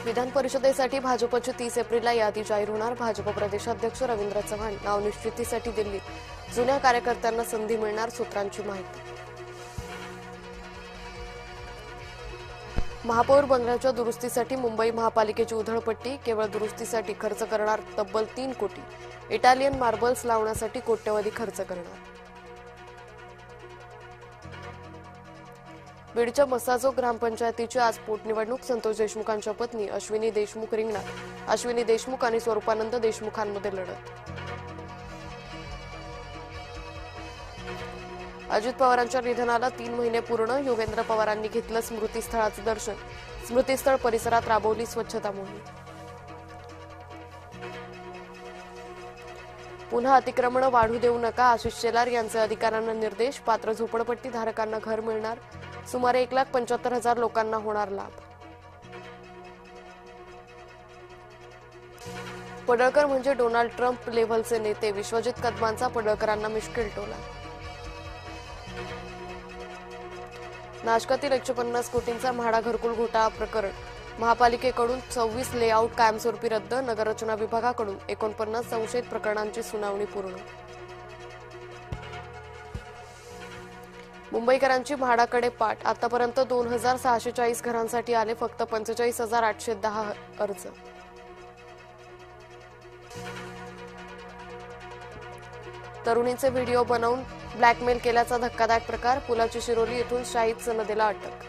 विधान परिषदेसाठी भाजपची 30 एप्रिलला यादी जाहीर होणार. भाजप प्रदेशाध्यक्ष रवींद्र चव्हाण नाव निश्चितीसाठी दिल्लीत. जुन्या कार्यकर्त्यांना संधी मिळणार, सूत्रांची माहिती. महापौर बंगल्याच्या दुरुस्तीसाठी मुंबई महापालिकेची उधळपट्टी. केवळ दुरुस्तीसाठी खर्च करणार तब्बल 3 कोटी. इटालियन मार्बल्स लावण्यासाठी कोट्यवधी खर्च करणार. बीडच्या मसाजो ग्रामपंचायतीची आज पोटनिवडणूक. संतोष देशमुखांच्या पत्नी अश्विनी देशमुख रिंगणात. अश्विनी देशमुख आणि स्वरूपानंद देशमुखांमध्ये लढत. अजित पवारांच्या निधनाला 3 महिने पूर्ण. योगेंद्र पवारांनी घेतलं स्मृतीस्थळाचं दर्शन. स्मृतीस्थळ परिसरात राबवली स्वच्छता मोहीम. पुन्हा अतिक्रमण वाढू देऊ नका, आशिष शेलार यांचे अधिकाऱ्यांना निर्देश. पात्र झोपडपट्टी धारकांना घर मिळणार. सुमारे 1,75,000 लोकांना होणार लाभ. पडळकर म्हणजे डोनाल्ड ट्रम्प लेव्हलचे नेते. विश्वजित कदमांचा पडळकरांना मिश्किल टोला. नाशकातील 150 कोटींचा म्हाडा घरकुल घोटाळा प्रकरण. महापालिकेकडून 26 लेआउट कायमस्वरूपी रद्द. नगररचना विभागाकडून 49 संशयित प्रकरणांची सुनावणी पूर्ण. मुंबईकरांची म्हाडाकडे पाठ. आतापर्यंत 2,640 घरांसाठी आले फक्त 45,810 अर्ज. तरुणींचे व्हिडिओ बनवून ब्लॅकमेल केल्याचा धक्कादायक प्रकार. पुलाची शिरोली येथून शाहिद सनदेला अटक.